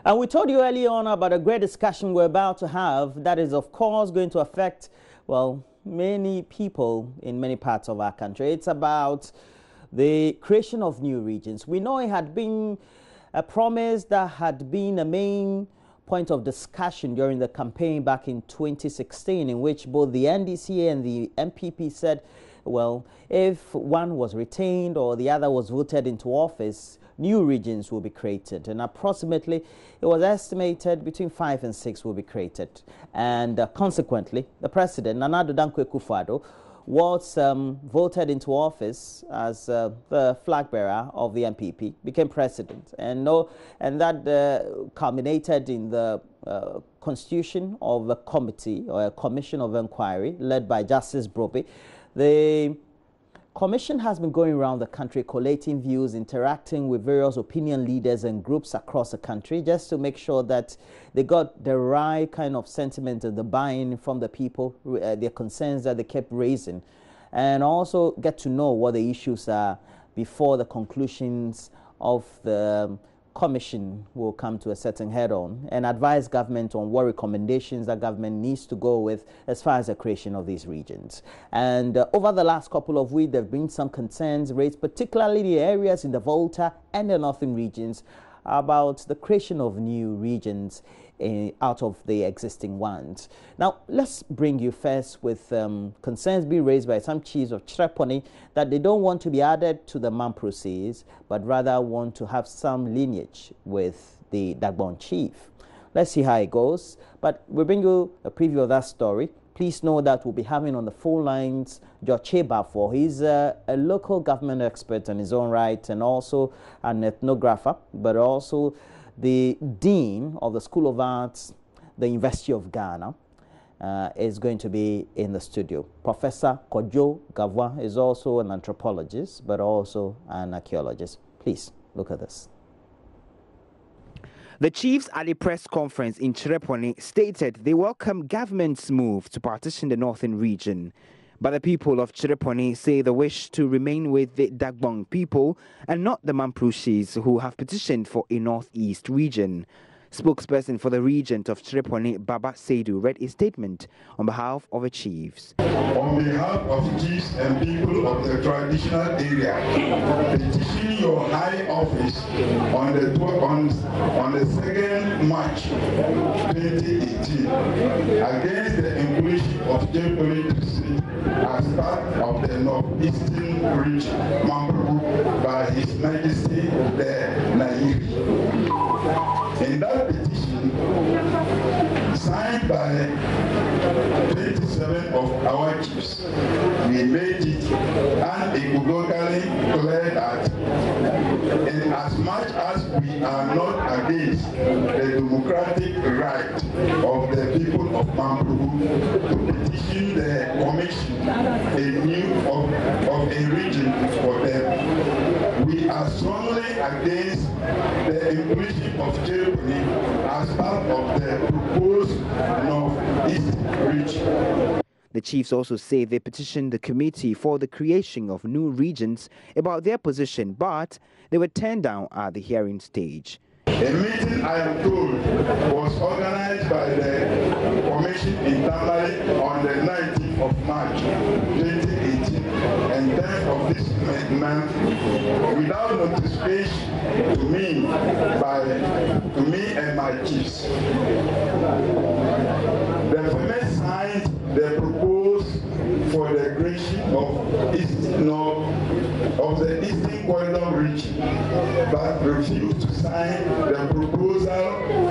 And we told you earlier on about a great discussion we're about to have that is, of course, going to affect, well, many people in many parts of our country. It's about the creation of new regions. We know it had been a promise that had been a main point of discussion during the campaign back in 2016, in which both the NDC and the MPP said, well, if one was retained or the other was voted into office, new regions will be created, and approximately it was estimated between 5 and 6 will be created. And consequently, the president, Nana Addo Dankwa Akufo-Addo, was voted into office as the flag bearer of the MPP, became president, and that culminated in the constitution of a committee or a commission of inquiry led by Justice Brobe. The commission has been going around the country collating views, interacting with various opinion leaders and groups across the country just to make sure that they got the right kind of sentiment and the buy-in from the people, their concerns that they kept raising, and also get to know what the issues are before the conclusions of the commission will come to a certain head-on and advise government on what recommendations that government needs to go with as far as the creation of these regions. And over the last couple of weeks, there have been some concerns raised, particularly the areas in the Volta and the Northern regions, about the creation of new regions out of the existing ones. Now, let's bring you first with concerns being raised by some chiefs of Chereponi that they don't want to be added to the Mamprosis, but rather want to have some lineage with the Dagbon chief. Let's see how it goes, but we'll bring you a preview of that story. Please know that we'll be having on the phone lines Chereponi. He's a local government expert in his own right and also an ethnographer, but also the Dean of the School of Arts, the University of Ghana, is going to be in the studio. Professor Kojo Gavwa is also an anthropologist, but also an archaeologist. Please look at this. The chiefs at a press conference in Chereponi stated they welcome government's move to partition the northern region. But the people of Chereponi say they wish to remain with the Dagbon people and not the Mamprosis, who have petitioned for a northeast region. Spokesperson for the regent of Chereponi, Baba Seidu, read a statement on behalf of the chiefs. On behalf of chiefs and people of the traditional area, petitioning your high office on the 2nd March 2018 against the inclusion of Chereponi district as part of the northeastern region, Mamproku, by His Majesty the Nairi. In that petition, signed by 27 of our chiefs, we made it unequivocally clear that in as much as we are not against the democratic right of the people of Mamproku to petition the commission of a region for them, we are strongly against the inclusion of Chereponi as part of the proposed North East Reg. The chiefs also say they petitioned the committee for the creation of new regions about their position, but they were turned down at the hearing stage. A meeting, I am told, was organized by the commission internally on the 19th of March 2018 and 10th of this month without notification to me and my chiefs. The famous signed the proposal for the creation of the Eastern Corridor region, but refused to sign the proposal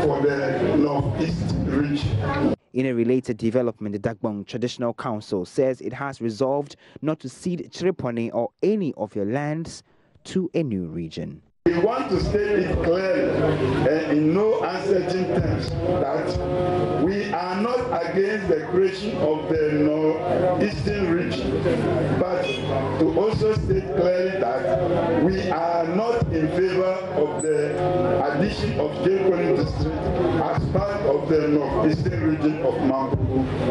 for the Northeast region. In a related development, the Dagbon Traditional Council says it has resolved not to cede Chereponi or any of your lands to a new region. We want to state it clearly and in no uncertain terms that we are not against the creation of the northeastern region, but to also state clearly that we are not in favor of the addition of Chereponi district as part of the northeastern region of Mamproku.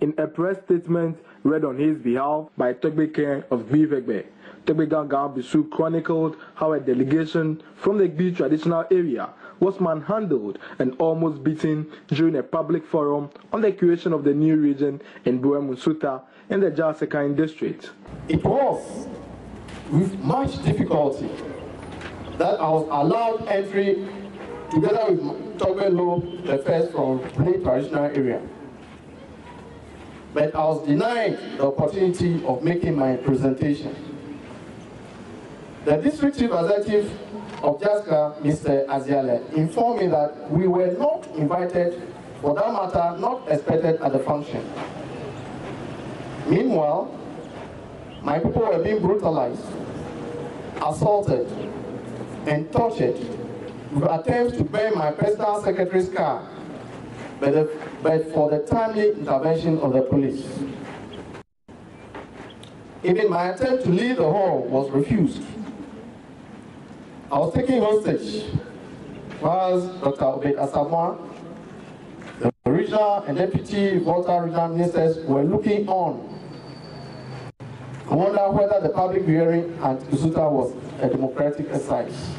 In a press statement read on his behalf by Togbe Ken of Gbivegbe, Togbe Gangan Bisu chronicled how a delegation from the Gbi traditional area was manhandled and almost beaten during a public forum on the creation of the new region in Buemusuta in the Jasekine district. It was with much difficulty that I was allowed entry together with Togbe Lo, the first from Gbi traditional area. But I was denied the opportunity of making my presentation. The district chief executive of Jaska, Mr. Aziale, informed me that we were not invited, for that matter, not expected at the function. Meanwhile, my people were being brutalized, assaulted, and tortured with attempts to burn my personal secretary's car, but for the timely intervention of the police. Even my attempt to leave the hall was refused. I was taken hostage whilst Dr. Obed Asamoah, the regional and deputy Volta regional ministers were looking on. I wonder whether the public hearing at Usuta was a democratic exercise.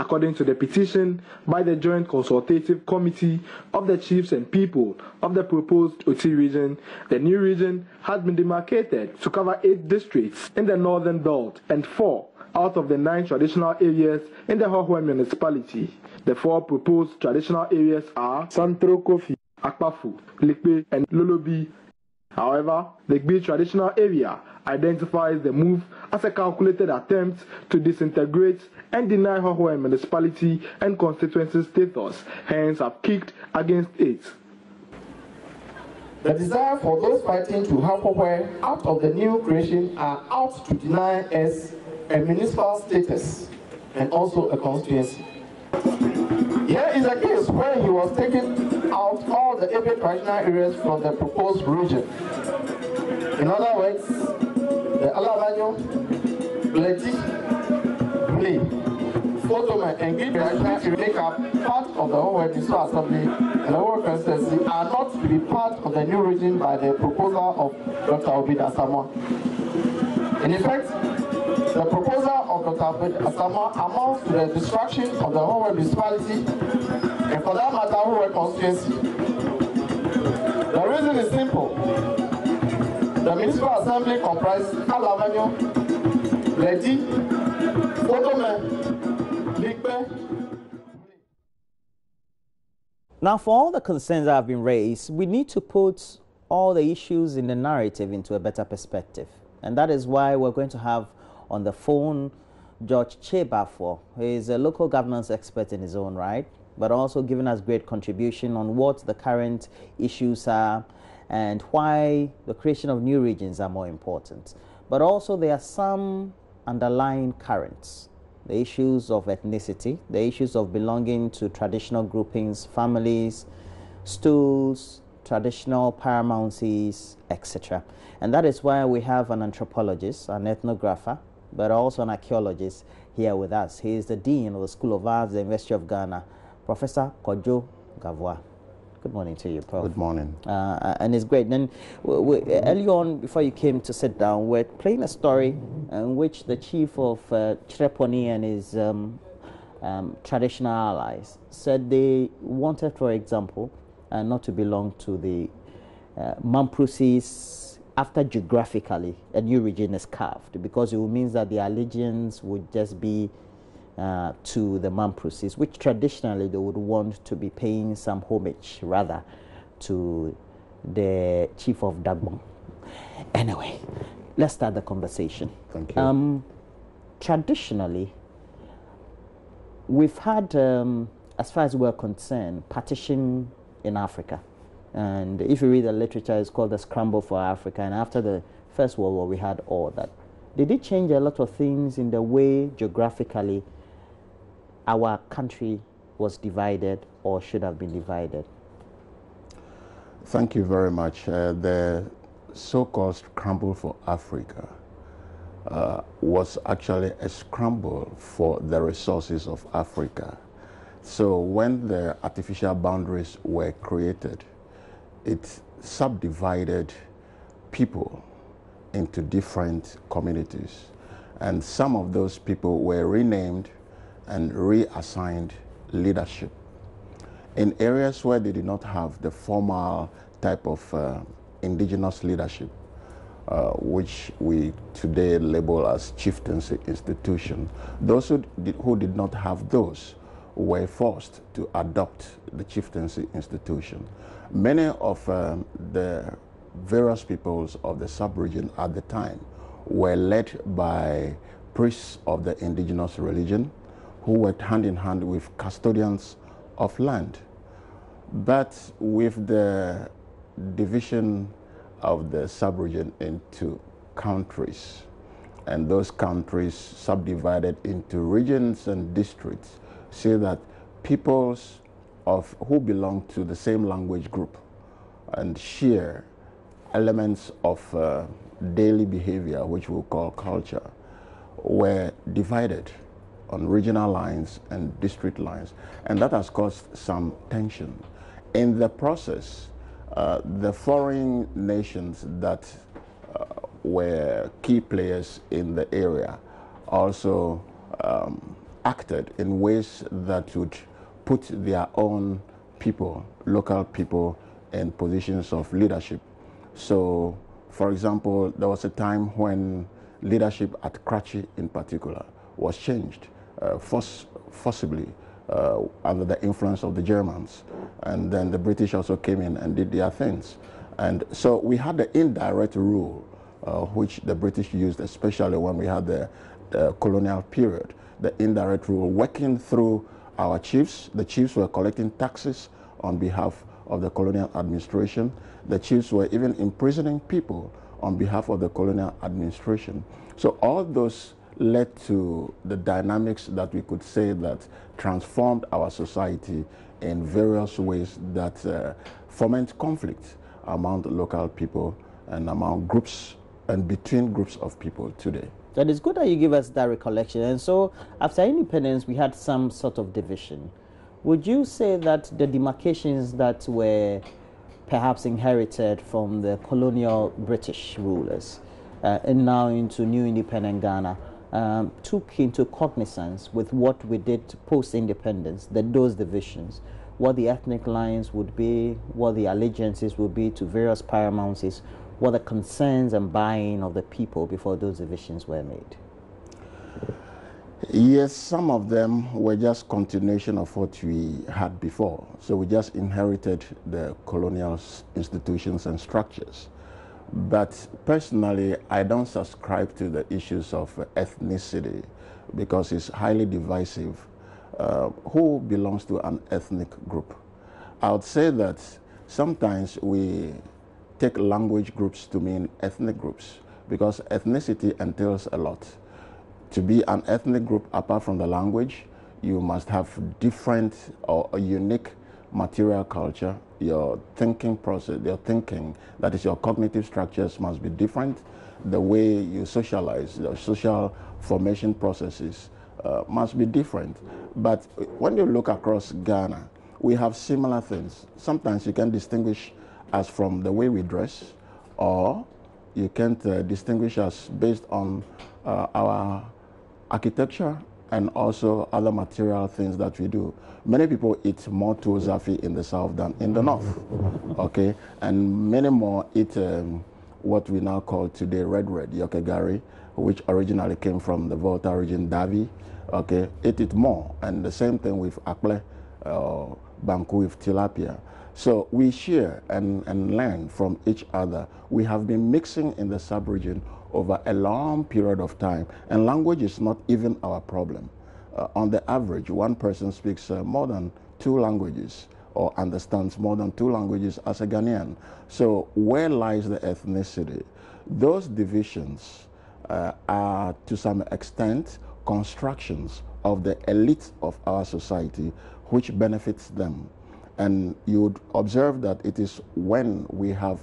According to the petition by the Joint Consultative Committee of the Chiefs and People of the proposed Oti region, the new region had been demarcated to cover 8 districts in the northern belt and 4 out of the 9 traditional areas in the Hohwe municipality. The 4 proposed traditional areas are Santro Kofi, Akpafu, Likpe, and Lolobi. However, the Gbi traditional area identifies the move as a calculated attempt to disintegrate and deny Hohwe municipality and constituency status, hence have kicked against it. The desire for those fighting to have Hohwe out of the new creation are out to deny us a municipal status and also a constituency. Here is a case where he was taking out all the 8 traditional areas from the proposed region. In other words, the Alabanyo, Bledi, Ble, Fotome, and Gbi traditional areas make up part of the Hohwe Municipal Assembly and the Hohwe Constituency are not to be part of the new region by the proposal of Dr. Obed Asamoah. In effect, the proposal of Dr. Obed Asamoah amounts to the destruction of the Hohwe municipality and, for that matter, Hohwe constituency. The reason is simple. The municipal assembly comprises Alavanyo, Ledi, Fotome, Likpe. Now, for all the concerns that have been raised, we need to put all the issues in the narrative into a better perspective. And that is why we're going to have on the phone George Chebafo, who is a local governance expert in his own right, but also giving us great contribution on what the current issues are and why the creation of new regions are more important. But also there are some underlying currents, the issues of ethnicity, the issues of belonging to traditional groupings, families, stools, traditional paramountcies, etc. And that is why we have an anthropologist, an ethnographer, but also an archaeologist here with us. He is the Dean of the School of Arts, the University of Ghana, Professor Kojo Gavois. Good morning to you, Prof. Good morning. And it's great. Then early on, before you came to sit down, we're playing a story in which the chief of Chereponi and his traditional allies said they wanted, for example, not to belong to the Mamprusis after geographically a new region is carved, because it means that the allegiance would just be to the Mamprusis, which traditionally they would want to be paying some homage rather to the chief of Dagbon. Anyway, let's start the conversation. Thank you. Traditionally, we've had, as far as we're concerned, partition in Africa. And if you read the literature, it's called the Scramble for Africa. And after the First World War, we had all that. Did it change a lot of things in the way geographically our country was divided or should have been divided? Thank you very much. The so-called Scramble for Africa was actually a scramble for the resources of Africa. So when the artificial boundaries were created, it subdivided people into different communities. And some of those people were renamed and reassigned leadership. In areas where they did not have the formal type of indigenous leadership, which we today label as chieftaincy institution, those who did not have those were forced to adopt the chieftaincy institution. Many of the various peoples of the sub-region at the time were led by priests of the indigenous religion who worked hand in hand with custodians of land. But with the division of the sub-region into countries, and those countries subdivided into regions and districts, say that peoples who belong to the same language group and share elements of daily behavior, which we'll call culture, were divided on regional lines and district lines, and that has caused some tension. In the process, the foreign nations that were key players in the area also acted in ways that would put their own people, local people, in positions of leadership. So, for example, there was a time when leadership at Karachi in particular was changed forcibly under the influence of the Germans. And then the British also came in and did their things. And so we had the indirect rule, which the British used, especially when we had the colonial period, the indirect rule working through our chiefs. The chiefs were collecting taxes on behalf of the colonial administration. The chiefs were even imprisoning people on behalf of the colonial administration. So all those led to the dynamics that we could say that transformed our society in various ways that foment conflict among the local people and among groups and between groups of people today. That is good that you give us that recollection. And so after independence, we had some sort of division. Would you say that the demarcations that were perhaps inherited from the colonial British rulers and now into new independent Ghana took into cognizance with what we did post-independence, those divisions, what the ethnic lines would be, what the allegiances would be to various paramouncies, what the concerns and buy-in of the people before those divisions were made? Yes, some of them were just continuation of what we had before. So we just inherited the colonial institutions and structures. But personally, I don't subscribe to the issues of ethnicity because it's highly divisive. Who belongs to an ethnic group? I would say that sometimes we take language groups to mean ethnic groups because ethnicity entails a lot. To be an ethnic group apart from the language, you must have different or a unique material culture. Your thinking process, your thinking, that is your cognitive structures must be different. The way you socialize, your social formation processes must be different. But when you look across Ghana, we have similar things. Sometimes you can distinguish us from the way we dress, or you can't distinguish us based on our architecture and also other material things that we do. Many people eat more tuozafi in the south than in the north, okay? And many more eat what we now call today red, yokegari, which originally came from the Volta region, Davi, okay? Eat it more. And the same thing with akple, banku with tilapia. So we share and learn from each other. We have been mixing in the sub-region over a long period of time, and language is not even our problem. On the average, one person speaks more than 2 languages or understands more than 2 languages as a Ghanaian. So where lies the ethnicity? Those divisions are to some extent constructions of the elite of our society which benefits them. And you would observe that it is when we have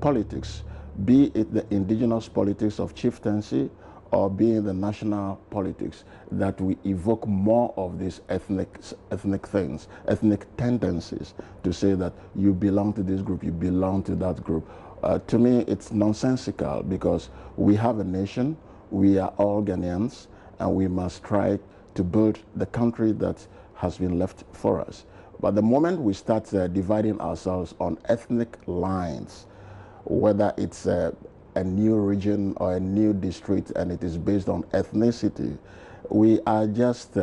politics, be it the indigenous politics of chieftaincy or be in the national politics, that we evoke more of these ethnic things, ethnic tendencies, to say that you belong to this group, you belong to that group. To me, it's nonsensical, because we have a nation, we are all Ghanaians, and we must try to build the country that has been left for us. But the moment we start dividing ourselves on ethnic lines, whether it's a new region or a new district and it is based on ethnicity, we are just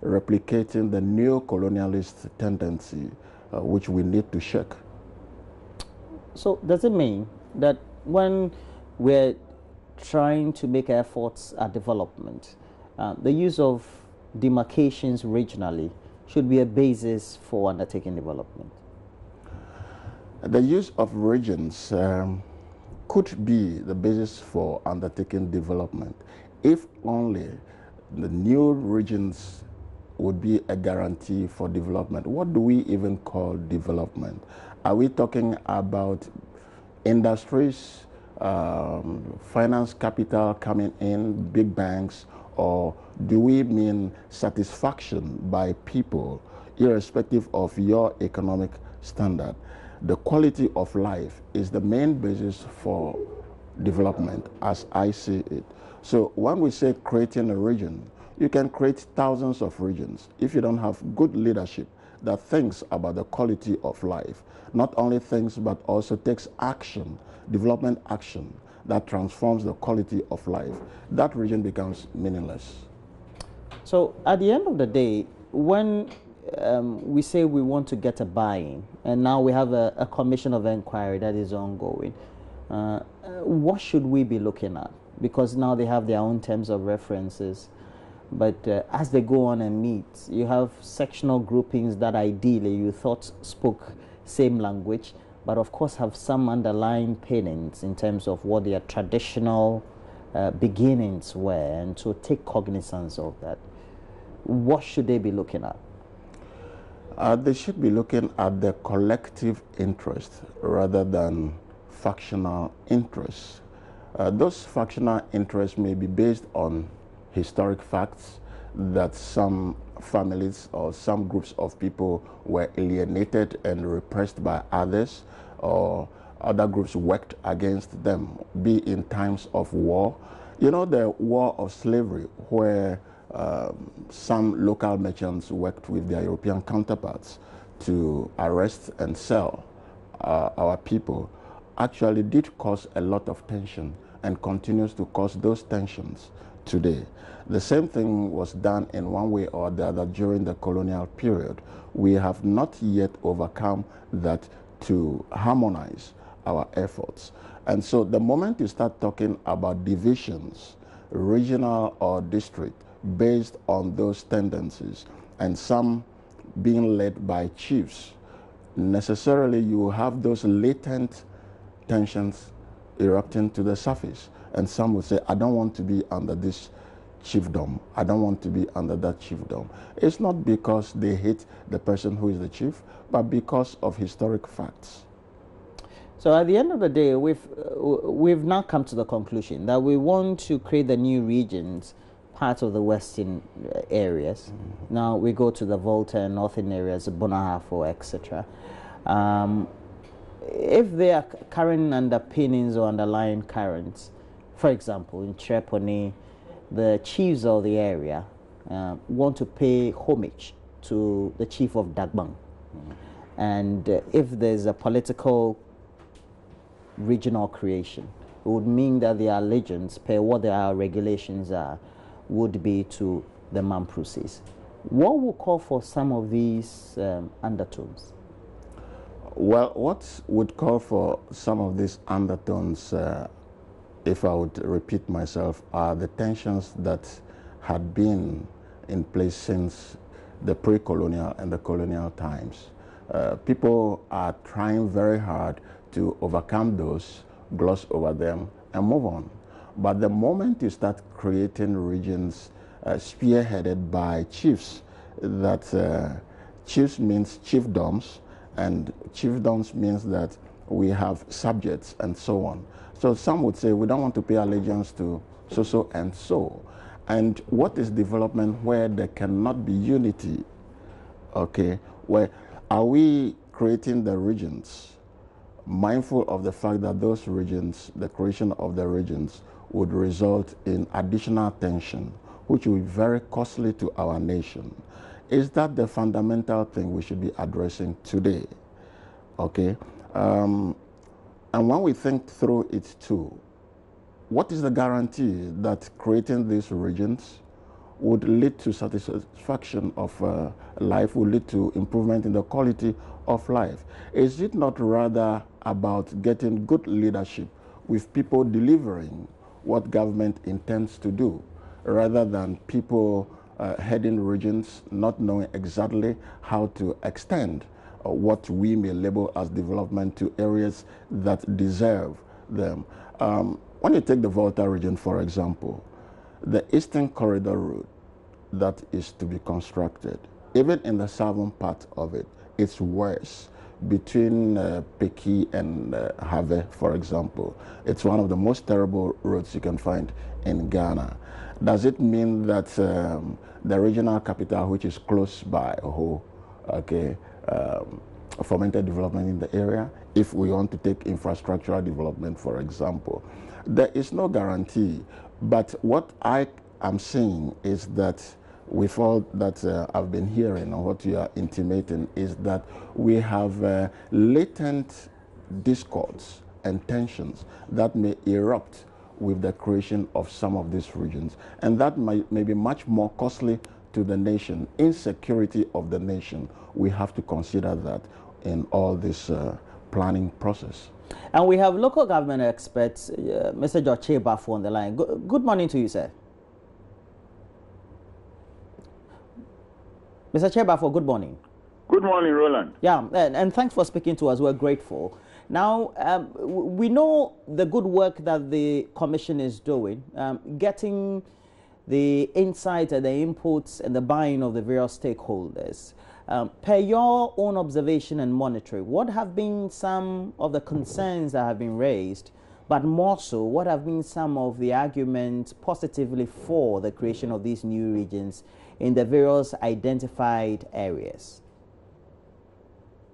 replicating the neo-colonialist tendency, which we need to shake. So does it mean that when we're trying to make efforts at development, the use of demarcations regionally should be a basis for undertaking development? The use of regions could be the basis for undertaking development, if only the new regions would be a guarantee for development. What do we even call development? Are we talking about industries, finance capital coming in, big banks, or do we mean satisfaction by people, irrespective of your economic standard? The quality of life is the main basis for development, as I see it. So when we say creating a region, you can create thousands of regions if you don't have good leadership that thinks about the quality of life, not only thinks but also takes action, development action that transforms the quality of life. That region becomes meaningless. So at the end of the day, when we say we want to get a buy-in, and now we have a commission of inquiry that is ongoing, what should we be looking at? Because now they have their own terms of references, but as they go on and meet, you have sectional groupings that ideally you thought spoke same language, but of course have some underlying paintings in terms of what their traditional beginnings were, and to take cognizance of that. What should they be looking at? They should be looking at the collective interest rather than factional interests. Those factional interests may be based on historic facts that some families or some groups of people were alienated and repressed by others, or other groups worked against them, be in times of war. You know, the war of slavery, where some local merchants worked with their European counterparts to arrest and sell our people, actually did cause a lot of tension and continues to cause those tensions today. The same thing was done in one way or the other during the colonial period. We have not yet overcome that to harmonize our efforts. And so the moment you start talking about divisions, regional or district, based on those tendencies, and some being led by chiefs, necessarily you will have those latent tensions erupting to the surface. And some will say, I don't want to be under this chiefdom. I don't want to be under that chiefdom. It's not because they hate the person who is the chief, but because of historic facts. So at the end of the day, we've now come to the conclusion that we want to create the new regions, part of the western areas. Mm-hmm. Now we go to the Volta and northern areas, Bonahafo, etc. If there are current underpinnings or underlying currents, for example, in Chereponi, the chiefs of the area want to pay homage to the chief of Dagbang. Mm-hmm. And if there's a political regional creation, it would mean that their allegiance, per what their regulations are, would be to the Mamprusis. What will call for some of these undertones? Well, what would call for some of these undertones, if I would repeat myself, are the tensions that had been in place since the pre-colonial and the colonial times. People are trying very hard to overcome those, gloss over them, and move on. But the moment you start creating regions spearheaded by chiefs, that chiefs means chiefdoms, and chiefdoms means that we have subjects and so on. So some would say we don't want to pay allegiance to so, and so. And what is development where there cannot be unity? Okay, where are we creating the regions, mindful of the fact that those regions, the creation of the regions, would result in additional tension, which will be very costly to our nation? Is that the fundamental thing we should be addressing today? Okay, and when we think through it too, what is the guarantee that creating these regions would lead to satisfaction of life, would lead to improvement in the quality of life? Is it not rather about getting good leadership with people delivering what government intends to do, rather than people heading regions not knowing exactly how to extend what we may label as development to areas that deserve them? When you take the Volta region, for example, the Eastern Corridor route that is to be constructed, even in the southern part of it, it's worse. Between Peki and Have, for example, it's one of the most terrible roads you can find in Ghana. Does it mean that the regional capital, which is close by, okay, fomented development in the area? If we want to take infrastructural development, for example, there is no guarantee. But what I am saying is that with all that I've been hearing and what you are intimating is that we have latent discords and tensions that may erupt with the creation of some of these regions. And that may be much more costly to the nation, insecurity of the nation. We have to consider that in all this planning process. And we have local government experts, Mr. Chereponi on the line. Good morning to you, sir. Mr. Chereponi, good morning. Good morning, Roland. Yeah, and thanks for speaking to us. We're grateful. Now, we know the good work that the Commission is doing, getting the insights and the inputs and the buy-in of the various stakeholders. Per your own observation and monitoring, what have been some of the concerns that have been raised, but more so, what have been some of the arguments positively for the creation of these new regions in the various identified areas?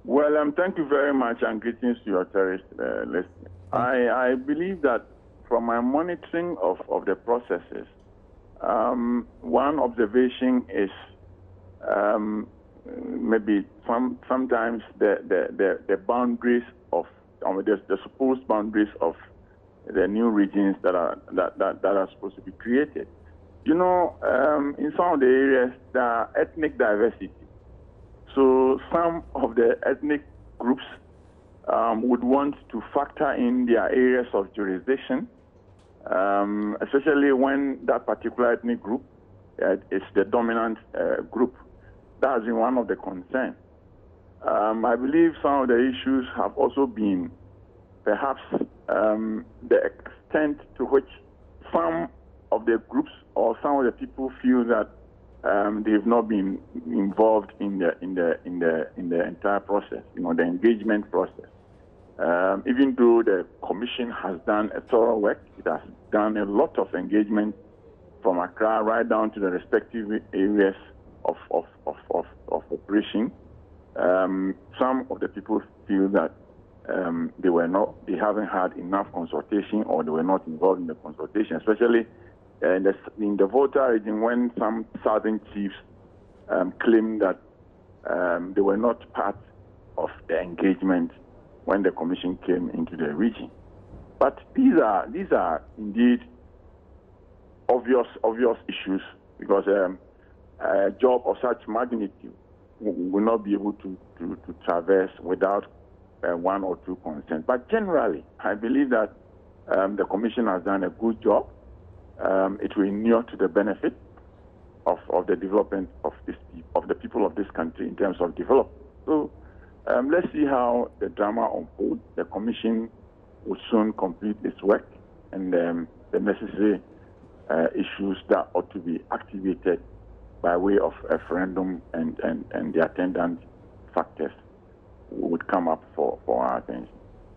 Well, thank you very much, and greetings to your terrorist listeners. I believe that from my monitoring of the processes, one observation is maybe sometimes the boundaries of the supposed boundaries of the new regions that are supposed to be created. You know, in some of the areas there are ethnic diversity. So some of the ethnic groups would want to factor in their areas of jurisdiction, especially when that particular ethnic group is the dominant group. That has been one of the concerns. I believe some of the issues have also been perhaps the extent to which some of the groups or some of the people feel that they have not been involved in the entire process, you know, the engagement process. Even though the Commission has done a thorough work, it has done a lot of engagement from Accra right down to the respective areas of operation. Some of the people feel that they haven't had enough consultation, or they were not involved in the consultation, especially in the Volta region, when some southern chiefs claim that they were not part of the engagement when the Commission came into the region. But these are indeed obvious issues, because a job of such magnitude will not be able to traverse without one or two consents. But generally, I believe that the Commission has done a good job. It will inure to the benefit of the development of the people of this country in terms of development. So let's see how the drama unfolds. The Commission will soon complete its work, and the necessary issues that ought to be activated by way of referendum and the attendant factors would come up for our attention.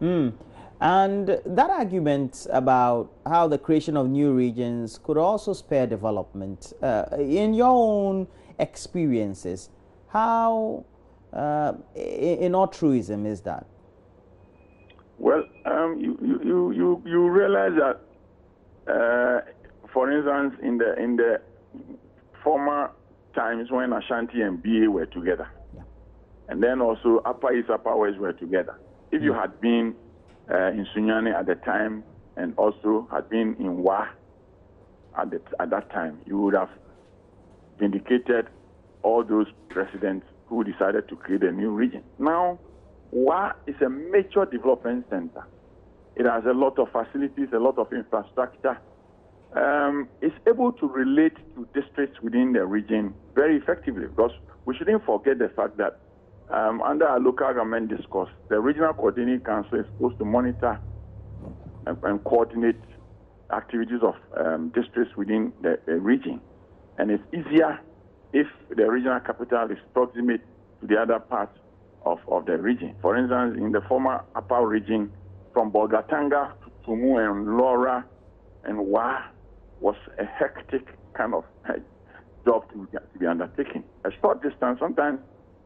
And that argument about how the creation of new regions could also spur development, in your own experiences, how in altruism is that? Well, you realize that, for instance, in the former times when Ashanti and BA were together, and then also Upper East, Upper West were together. If you had been in Sunyani at the time and also had been in Wa at that time, you would have vindicated all those presidents who decided to create a new region. Now, Wa is a major development center. It has a lot of facilities, a lot of infrastructure. It's able to relate to districts within the region very effectively, because we shouldn't forget the fact that under our local government discourse, the Regional Coordinating Council is supposed to monitor and coordinate activities of districts within the region. And it's easier if the regional capital is proximate to the other parts of the region. For instance, in the former Upper region, from Bolgatanga to Tumu and Laura and Wa was a hectic kind of job to be undertaken. A short distance, sometimes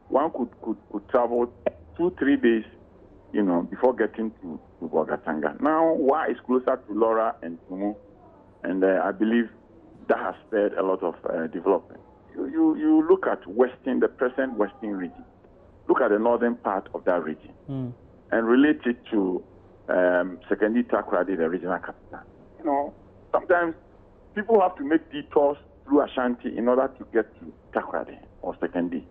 one could travel 2-3 days, before getting to Bolgatanga. Now, Wa is closer to Laura and Tumu, and I believe that has spurred a lot of development. You look at the present Western region, look at the northern part of that region, and relate it to Sekondi Takoradi, the regional capital. Sometimes people have to make detours through Ashanti in order to get to Takoradi or Sekondi.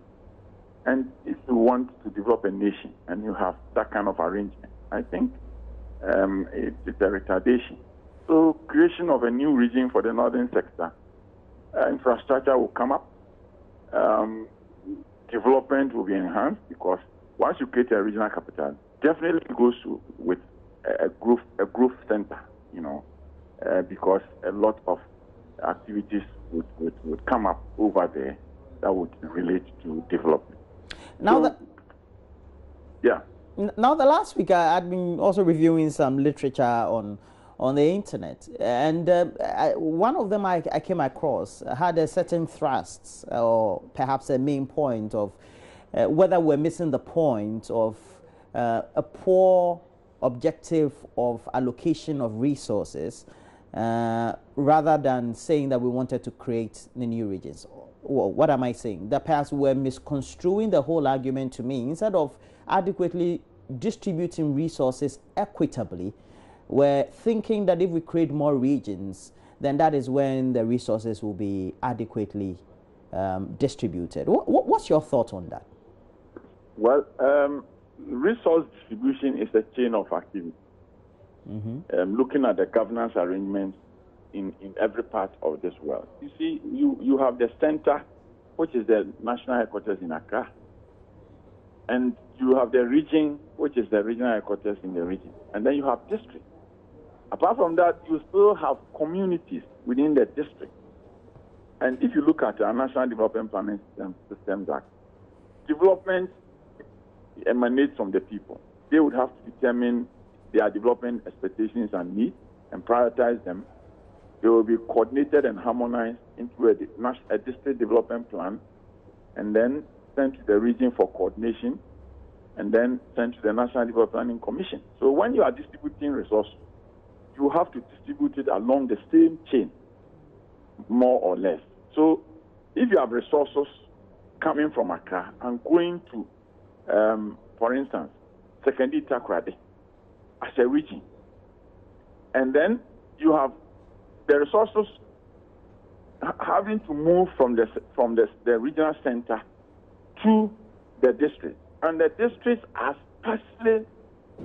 And if you want to develop a nation and you have that kind of arrangement, I think it's a retardation. So creation of a new region for the northern sector, infrastructure will come up, development will be enhanced, because once you create a regional capital, definitely it goes with a growth center, because a lot of activities would come up over there that would relate to development. Now, Now, the last week I'd been also reviewing some literature on the internet, and one of them I came across had a certain thrust, or perhaps a main point of whether we're missing the point of a poor objective of allocation of resources, rather than saying that we wanted to create the new regions. Well, what am I saying? That perhaps we're misconstruing the whole argument to mean, instead of adequately distributing resources equitably, we're thinking that if we create more regions, then that is when the resources will be adequately distributed. What's your thought on that? Well, resource distribution is a chain of activity. Looking at the governance arrangements in every part of this world. You see, you have the center, which is the national headquarters in Accra, and you have the region, which is the regional headquarters in the region, and then you have districts. Apart from that, you still have communities within the district. And if you look at our National Development Planning Systems Act, development emanates from the people. They would have to determine their development expectations and needs and prioritize them. They will be coordinated and harmonized into a district development plan, and then sent to the region for coordination, and then sent to the National Development Planning Commission. So when you are distributing resources, you have to distribute it along the same chain, more or less. So if you have resources coming from Accra and going to, for instance, Sekondi Takoradi as a region, and then you have the resources having to move from the regional center to the district, and the districts are sparsely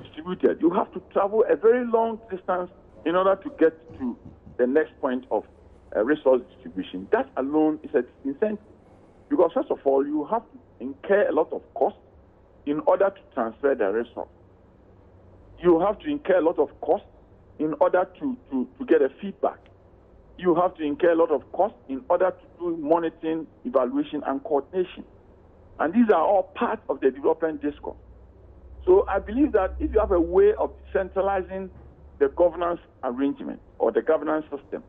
distributed. You have to travel a very long distance in order to get to the next point of resource distribution. That alone is an incentive, because first of all, you have to incur a lot of cost in order to transfer the resource. You have to incur a lot of cost in order to get a feedback. You have to incur a lot of cost in order to do monitoring, evaluation, and coordination. And these are all part of the development discourse. So I believe that if you have a way of decentralizing the governance arrangement or the governance system,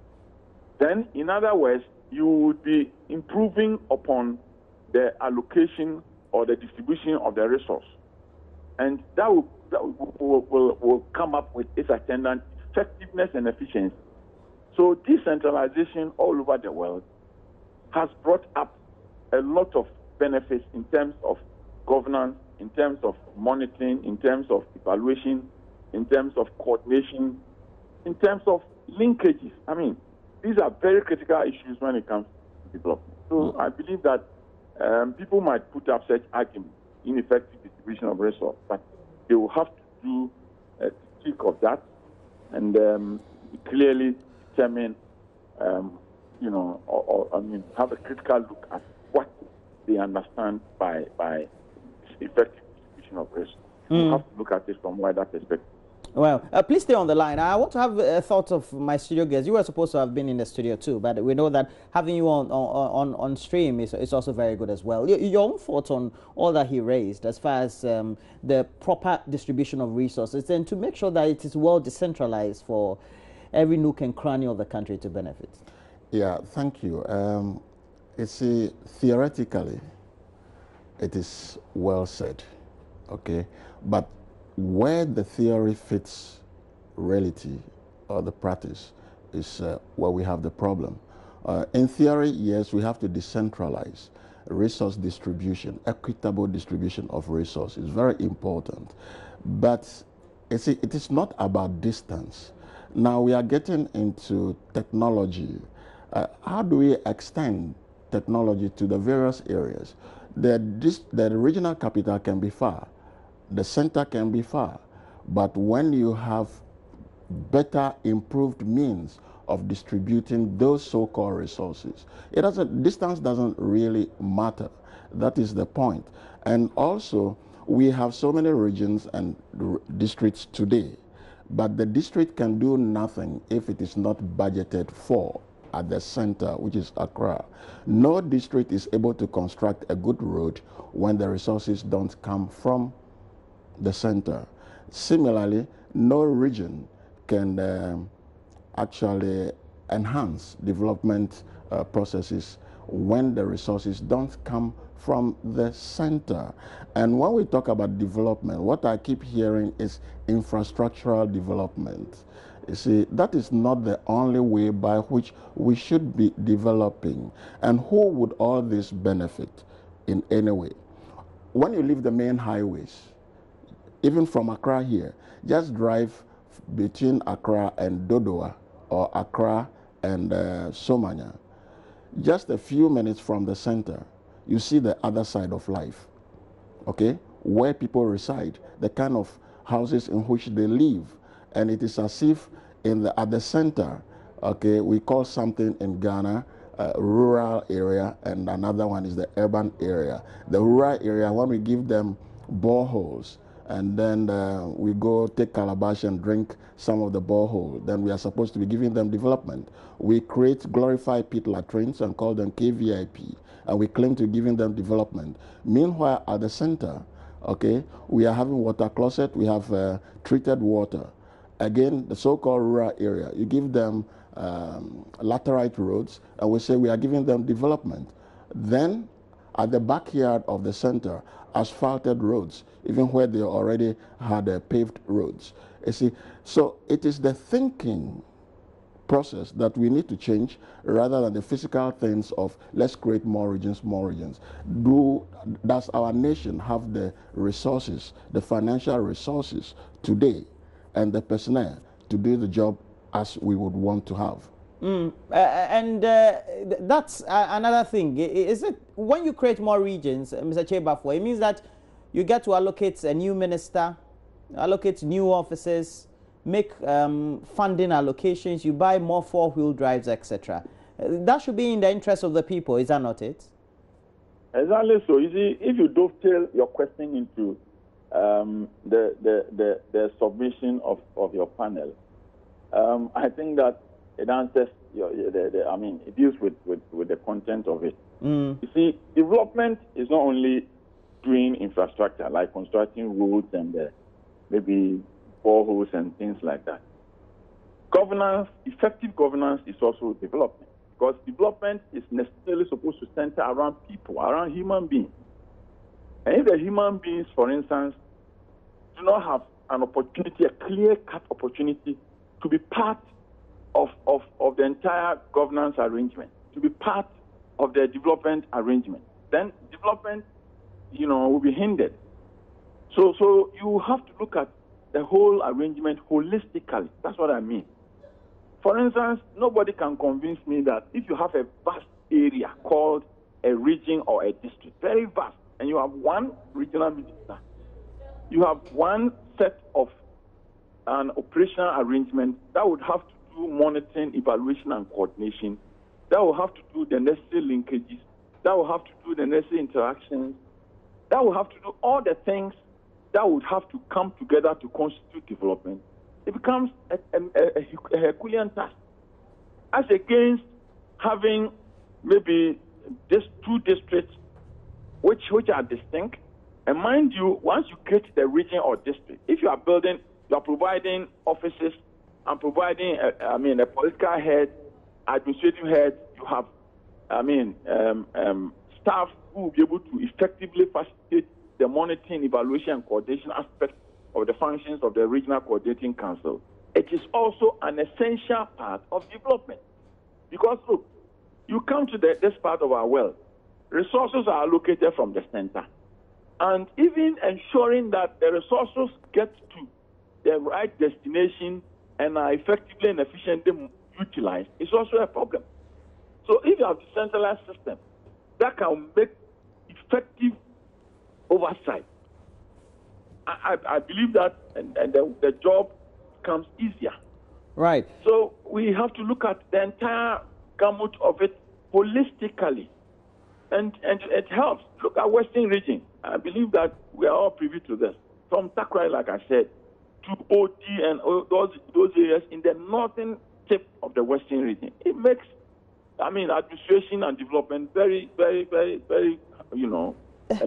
then in other words, you would be improving upon the allocation or the distribution of the resource. And that will come up with its attendant effectiveness and efficiency. So decentralization all over the world has brought up a lot of benefits in terms of governance, in terms of monitoring, in terms of evaluation, in terms of coordination, in terms of linkages. I mean, these are very critical issues when it comes to development. So I believe that people might put up such arguments, ineffective distribution of resources, but they will have to do a critique of that and clearly determine, have a critical look at what they understand by effective distribution of resources. We have to look at it from a wider perspective. Well, please stay on the line. I want to have a thought of my studio guest. You were supposed to have been in the studio too, but we know that having you on stream is also very good as well. Your own thoughts on all that he raised as far as the proper distribution of resources and to make sure that it is well decentralized for every nook and cranny of the country to benefit. Yeah, thank you. You see, theoretically, it is well said, okay, but where the theory fits reality or the practice is where we have the problem. In theory, yes, we have to decentralize resource distribution, equitable distribution of resources, very important. But you see, it is not about distance. Now we are getting into technology. How do we extend technology to the various areas? The regional capital can be far. The center can be far, but when you have better improved means of distributing those so-called resources, distance doesn't really matter. That is the point. And also, we have so many regions and districts today, but the district can do nothing if it is not budgeted for at the center, which is Accra. No district is able to construct a good road when the resources don't come from the center. Similarly, no region can actually enhance development processes when the resources don't come from the center. And when we talk about development, what I keep hearing is infrastructural development. You see, that is not the only way by which we should be developing. And who would all this benefit in any way? When you leave the main highways, even from Accra here, just drive between Accra and Dodoa or Accra and Somanya. Just a few minutes from the center, you see the other side of life, okay? Where people reside, the kind of houses in which they live. And it is as if at the center, okay, we call something in Ghana rural area, and another one is the urban area. The rural area, when we give them boreholes, and then we go take calabash and drink some of the borehole, then we are supposed to be giving them development. We create glorified pit latrines and call them KVIP, and we claim to be giving them development. Meanwhile, at the center, okay, we are having water closet, we have treated water. Again, the so-called rural area, you give them laterite roads, and we say we are giving them development. Then, at the backyard of the center, asphalted roads, even where they already had paved roads. You see, so it is the thinking process that we need to change rather than the physical things of let's create more regions, more regions. Does our nation have the resources, the financial resources today and the personnel to do the job as we would want to have? That's another thing. Is it when you create more regions, Mr. Chebafo, it means that you get to allocate a new minister, allocate new offices, make funding allocations, you buy more four-wheel drives, etc. That should be in the interest of the people, is that not it? Exactly so. You see, if you dovetail your question into the submission of your panel, I think that it answers it deals with the content of it. You see, development is not only doing infrastructure, like constructing roads and maybe boreholes and things like that. Governance, effective governance is also development, because development is necessarily supposed to center around people, around human beings. And if the human beings, for instance, do not have an opportunity, a clear-cut opportunity to be part of the entire governance arrangement, to be part of the development arrangement, then development, will be hindered. So you have to look at the whole arrangement holistically. That's what I mean. For instance, nobody can convince me that if you have a vast area called a region or a district, very vast, and you have one regional minister, you have one set of an operational arrangement that would have to do monitoring, evaluation, and coordination, that will have to do the necessary linkages, that will have to do the necessary interactions, that will have to do all the things that would have to come together to constitute development. It becomes a Herculean task, as against having maybe just two districts which are distinct. And mind you, once you create the region or district, if you are building, you are providing offices and providing, a political head, administrative head, you have, staff who will be able to effectively facilitate the monitoring, evaluation, and coordination aspect of the functions of the Regional Coordinating Council. It is also an essential part of development. Because, look, you come to this part of our world, resources are allocated from the center. And even ensuring that the resources get to the right destination and are effectively and efficiently utilized is also a problem. So if you have a decentralized system that can make effective oversight, I believe that and the job becomes easier. Right. So we have to look at the entire gamut of it holistically. And it helps. Look at Western region. I believe that we are all privy to this. From Takrady, like I said, to OT and those areas in the northern tip of the Western region. It makes, administration and development very, very, very, very,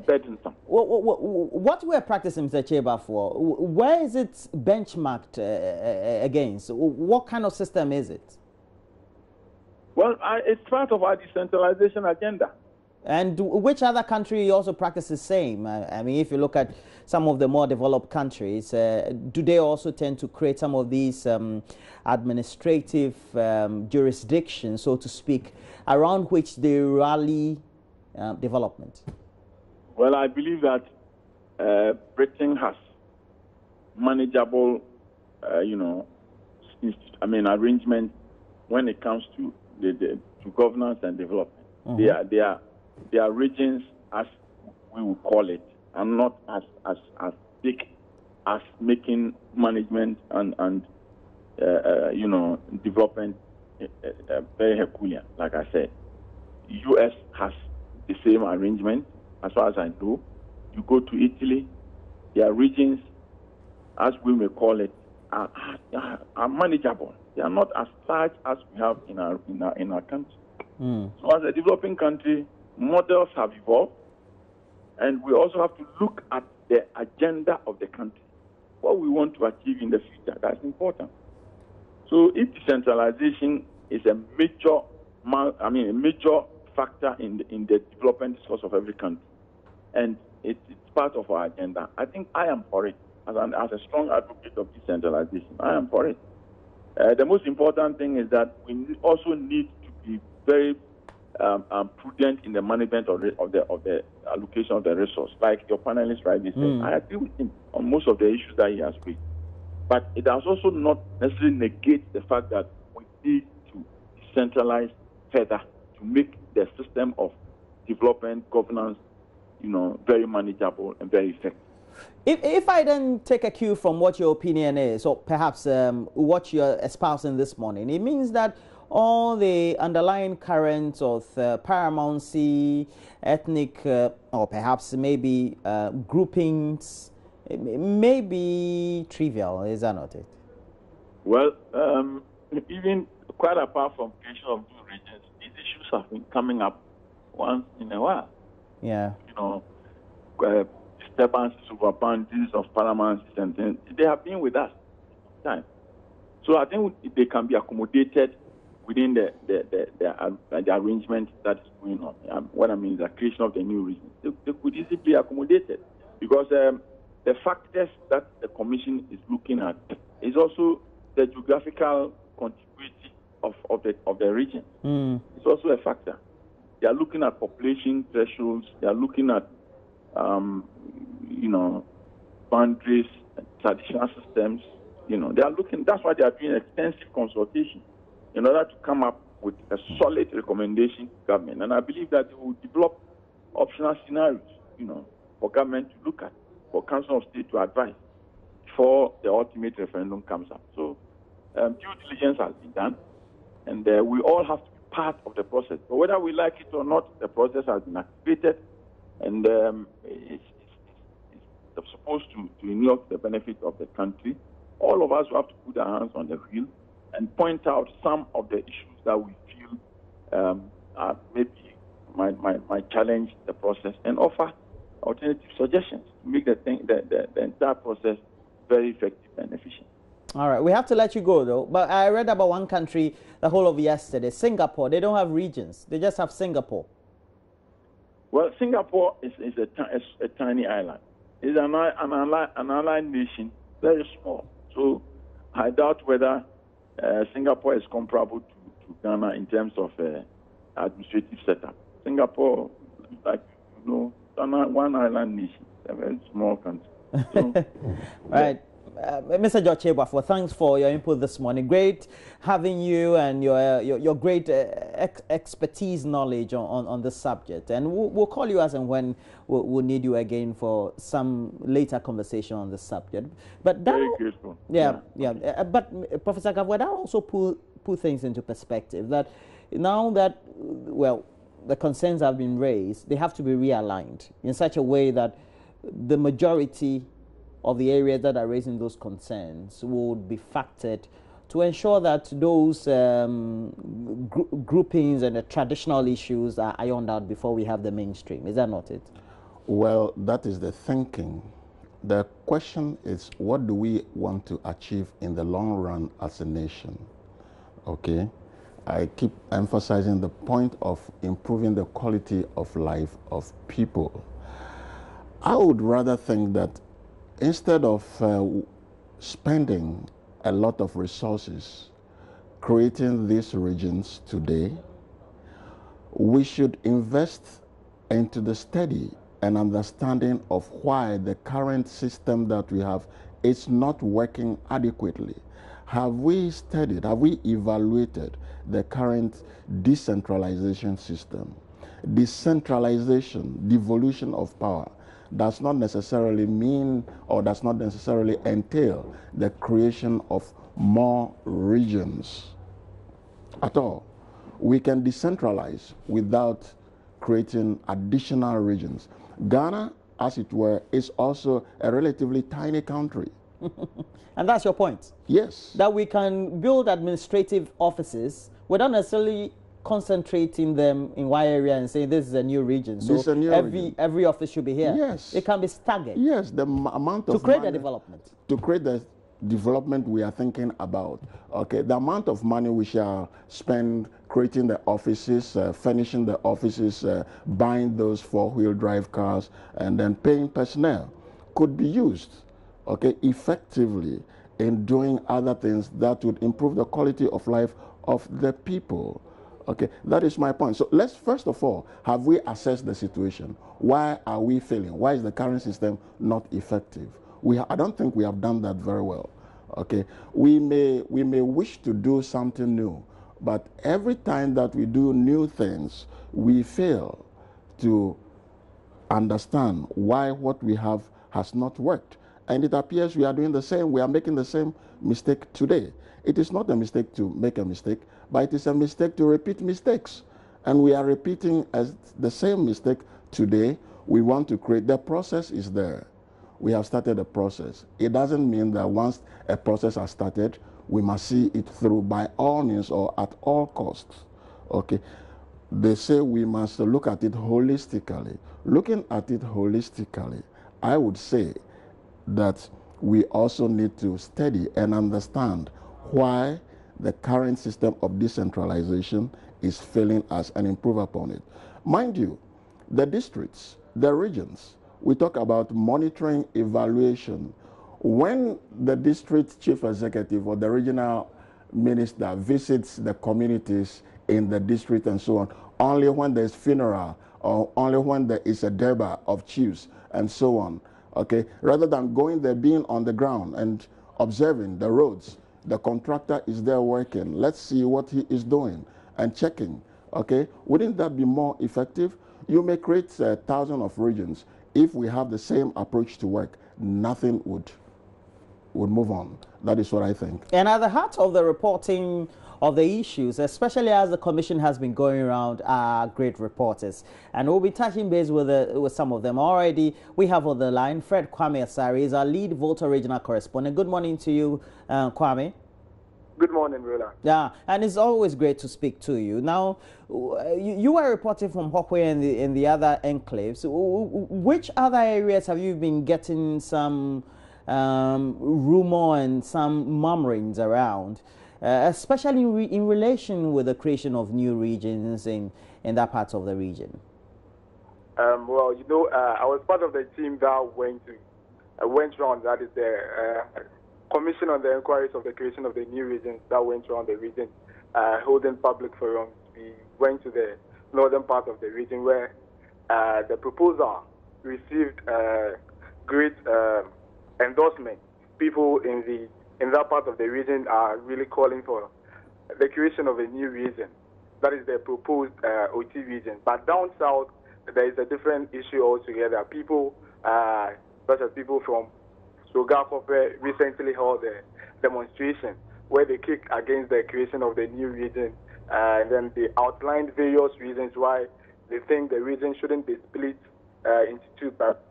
burdensome. What we're practicing, Mr. Cheba, for, where is it benchmarked against? What kind of system is it? Well, it's part of our decentralization agenda. And which other country also practices the same? If you look at some of the more developed countries, do they also tend to create some of these administrative jurisdictions, so to speak, around which they rally development? Well, I believe that Britain has manageable, arrangement when it comes to to governance and development. Mm-hmm. They are regions, as we would call it, and not as big as making management and development very Herculean. Like I said, U.S. has the same arrangement. As far as I know, you go to Italy, their regions, as we may call it, are manageable. They are not as large as we have in our country. Mm. So, as a developing country, models have evolved, and we also have to look at the agenda of the country, what we want to achieve in the future. That's important. So, if decentralization is a major factor in the development discourse of every country, and it's part of our agenda, I think I am for it. As a strong advocate of decentralization, I am for it. The most important thing is that we also need to be very prudent in the management of the allocation of the resource. Like your panelist rightly said, I agree with him on most of the issues that he has raised. But it does also not necessarily negate the fact that we need to decentralize further to make the system of development governance, very manageable and very effective. If I then take a cue from what your opinion is, or perhaps what you're espousing this morning, it means that all the underlying currents of paramountcy, ethnic, or perhaps maybe groupings, may be trivial. Is that not it? Well, even quite apart from creation of new regions, these issues have been coming up once in a while. Yeah. disturbances over boundaries of paramount and things. They have been with us time. So I think they can be accommodated within the arrangement that is going on. What I mean is the creation of the new region. They could easily be accommodated because the factors that the Commission is looking at is also the geographical contiguity of the region. It's also a factor. They are looking at population thresholds. They are looking at boundaries, traditional systems. They are looking. That's why they are doing extensive consultation in order to come up with a solid recommendation to government. And I believe that they will develop optional scenarios, for government to look at, for Council of State to advise before the ultimate referendum comes up. So due diligence has been done, and we all have to be part of the process. But whether we like it or not, the process has been activated, and it's supposed to inure the benefit of the country. All of us will have to put our hands on the wheel and point out some of the issues that we feel maybe might challenge the process and offer alternative suggestions to make the entire process very effective and efficient. All right, we have to let you go though. But I read about one country the whole of yesterday, Singapore. They don't have regions; they just have Singapore. Well, Singapore is a tiny island. It's an island nation, very small. So I doubt whether Singapore is comparable to Ghana in terms of administrative setup. Singapore, one island nation, a very small country. So, right. Mr. George Chebwafo, thanks for your input this morning. Great having you and your great expertise, knowledge on this subject. And we'll call you as and when we'll need you again for some later conversation on this subject. But that, very grateful. Yeah. But Professor Gavwa, that also put things into perspective. That now that, well, the concerns have been raised, they have to be realigned in such a way that the majority of the areas that are raising those concerns would be factored to ensure that those groupings and the traditional issues are ironed out before we have the mainstream. Is that not it? Well, that is the thinking. The question is, what do we want to achieve in the long run as a nation? Okay? I keep emphasizing the point of improving the quality of life of people. I would rather think that instead of spending a lot of resources creating these regions today, we should invest into the study and understanding of why the current system that we have is not working adequately. Have we studied, have we evaluated the current decentralization system? Decentralization, devolution of power, does not necessarily mean or does not necessarily entail the creation of more regions at all. We can decentralize without creating additional regions. Ghana, as it were, is also a relatively tiny country. And that's your point? Yes. That we can build administrative offices without necessarily concentrating them in one area and saying this is a new region. So every office should be here. Yes. It can be staggered. Yes, the amount of to create money, the development. To create the development we are thinking about. Okay, the amount of money we shall spend creating the offices, furnishing the offices, buying those four-wheel drive cars, and then paying personnel could be used, okay, effectively in doing other things that would improve the quality of life of the people. Okay, that is my point. So let's first of all, have we assessed the situation? Why are we failing? Why is the current system not effective? I don't think we have done that very well. Okay, we may wish to do something new, but every time that we do new things, we fail to understand why what we have has not worked. And it appears we are doing the same, we are making the same mistake today. It is not a mistake to make a mistake, but it is a mistake to repeat mistakes. And we are repeating the same mistake today. We want to create, the process is there. We have started a process. It doesn't mean that once a process has started, we must see it through by all means or at all costs. Okay. they say we must look at it holistically. Looking at it holistically, I would say that we also need to study and understand why the current system of decentralization is failing us and improve upon it. Mind you, the districts, the regions, we talk about monitoring, evaluation. When the district chief executive or the regional minister visits the communities in the district and so on, only when there's funeral or only when there is a durbar of chiefs and so on, okay, rather than going there, being on the ground and observing the roads. The contractor is there working. Let's see what he is doing and checking, okay? Wouldn't that be more effective? You may create 1,000 of regions. If we have the same approach to work, nothing would move on. That is what I think. And at the heart of the reporting of the issues, especially as the commission has been going around, are great reporters. And we'll be touching base with some of them. Already, we have on the line Fred Kwame Asari, is our lead Volta regional correspondent. Good morning to you, Kwame. Good morning, Rula. Yeah, and it's always great to speak to you. Now, you were reporting from Hokwe and the other enclaves. Which other areas have you been getting some rumor and some murmurings around, especially in relation with the creation of new regions in that part of the region? Well, you know, I was part of the team that went around, that is the commission on the inquiries of the creation of the new regions that went around the region, holding public forums. We went to the northern part of the region where the proposal received great endorsement. People in that part of the region are really calling for the creation of a new region. That is the proposed OT region. But down south, there is a different issue altogether. People, such as people from Sogakope, recently held a demonstration where they kicked against the creation of the new region, and then they outlined various reasons why they think the region shouldn't be split into two, but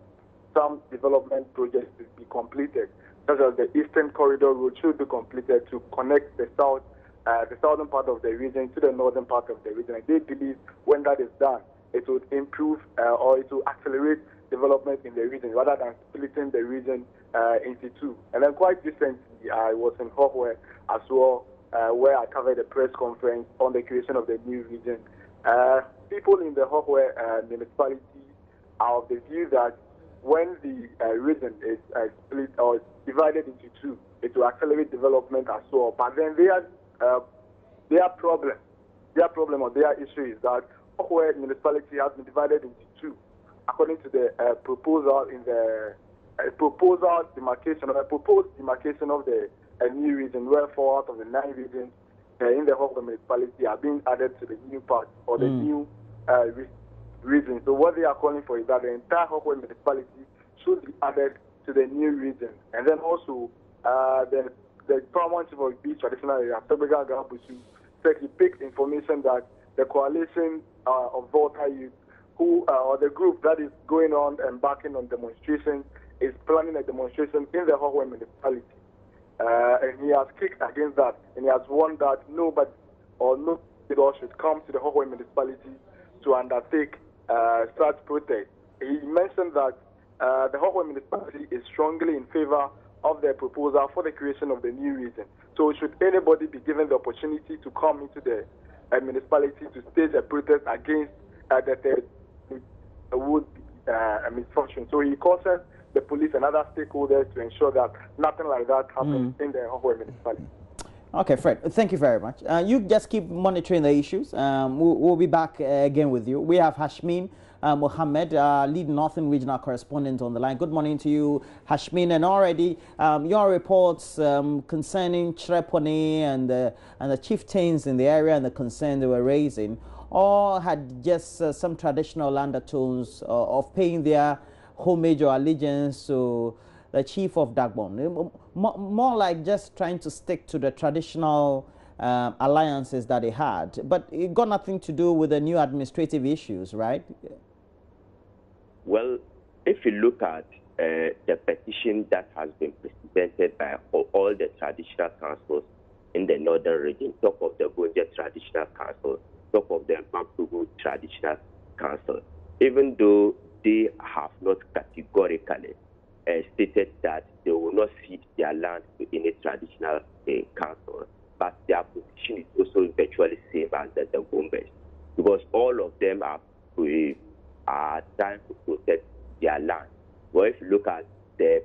some development projects to be completed, such as the Eastern Corridor Road should be completed to connect the southern part of the region to the northern part of the region. And they believe when that is done, it would improve or it will accelerate development in the region rather than splitting the region into two. And then quite recently, I was in Hokwe as well, where I covered a press conference on the creation of the new region. People in the Hokwe municipality are of the view that when the region is split or divided into two, it will accelerate development as well. But then their problem or their issue is that Hokwe municipality has been divided into two, according to the proposal in the proposed demarcation of the new region, where 4 out of the 9 regions in the Hokwe municipality are being added to the new part or the new region. So what they are calling for is that the entire Hokwe municipality should be added to the new region. And then also the paramount chief of Beach traditional area, Sebega Gabusu, said he picked information that the coalition of Volta Youth, or the group that is going on and embarking on demonstrations, is planning a demonstration in the Hokwe municipality. And he has kicked against that, and he has warned that nobody should come to the Hokwe municipality to undertake such protest. He mentioned that the Hokwe municipality is strongly in favor of the proposal for the creation of the new region. So should anybody be given the opportunity to come into the municipality to stage a protest against the would be a misfortune. So he cautioned the police and other stakeholders to ensure that nothing like that happens in the Hokwe municipality. Okay, Fred, thank you very much. You just keep monitoring the issues. We'll be back again with you. We have Hashmin Mohammed, lead Northern Regional Correspondent on the line. Good morning to you, Hashmin. And already your reports concerning Chereponi and the chieftains in the area and the concern they were raising all had just some traditional undertones of paying their homage or allegiance to the chief of Dagbon. More like just trying to stick to the traditional alliances that they had. But it got nothing to do with the new administrative issues, right? Well, if you look at the petition that has been presented by all the traditional councils in the northern region, top of the Gonja Traditional Council, top of the Mapugu Traditional Council, even though they have not categorically stated that they will not cede their land to any traditional council, but their position is also virtually same as the Gombes, because all of them are trying to protect their land. Well, if you look at the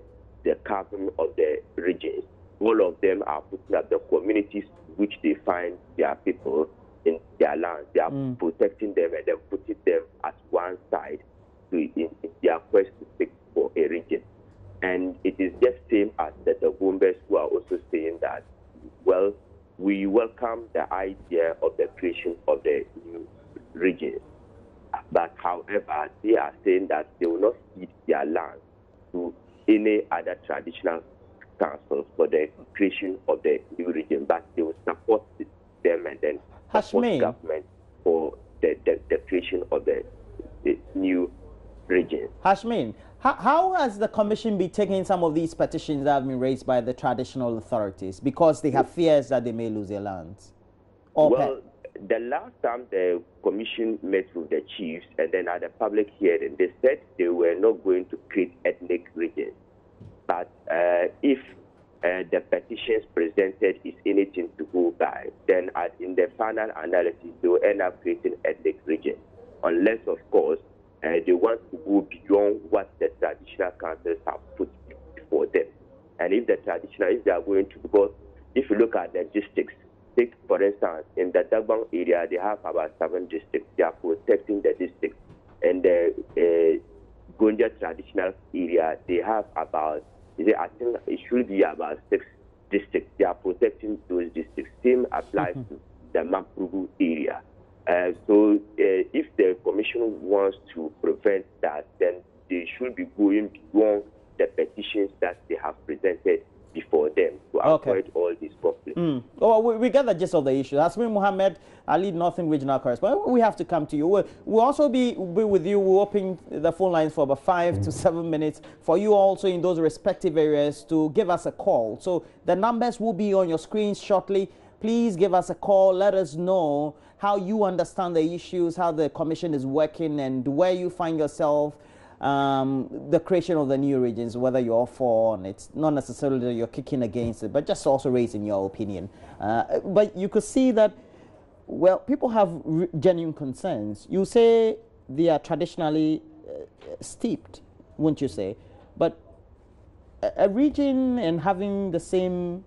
carbon of the regions, all of them are putting up the communities which they find their people in their land. They are protecting them and then putting them at one side in their quest to seek for a region. And it is just same as the Gombes who are also saying that, well, we welcome the idea of the creation of the new region. But however, they are saying that they will not cede their land to any other traditional council for the creation of the new region, but they will support them and then support government for the creation of the new region. Hashmin, how has the commission been taking some of these petitions that have been raised by the traditional authorities because they have fears that they may lose their lands? The last time the commission met with the chiefs and then at the public hearing, they said they were not going to create ethnic regions. But if the petitions presented is anything to go by, then in the final analysis, they will end up creating ethnic regions. Unless, of course, they want to go beyond what the traditional councils have put before them. And if they are going to, because if you look at the districts, take, for instance, in the Dagbang area, they have about 7 districts. They are protecting the districts. And the Gonja traditional area, they have about, I think it should be about 6 districts. They are protecting those districts. Same applies to the Mapugu area. So if the commission wants to prevent that, then they should be going beyond the petitions that they have presented before them to avoid all these conflicts. Oh, we get the gist of the issue. Hasmin Mohammed, I lead Northern Regional Correspondent. We have to come to you. We'll also be with you. We'll open the phone lines for about 5 to 7 minutes for you also in those respective areas to give us a call. So the numbers will be on your screens shortly. Please give us a call. Let us know how you understand the issues, how the commission is working, and where you find yourself. The creation of the new regions, whether you're for and it's not necessarily that you're kicking against it, but just also raising your opinion. But you could see that, well, people have genuine concerns. You say they are traditionally steeped, wouldn't you say? But a region and having the same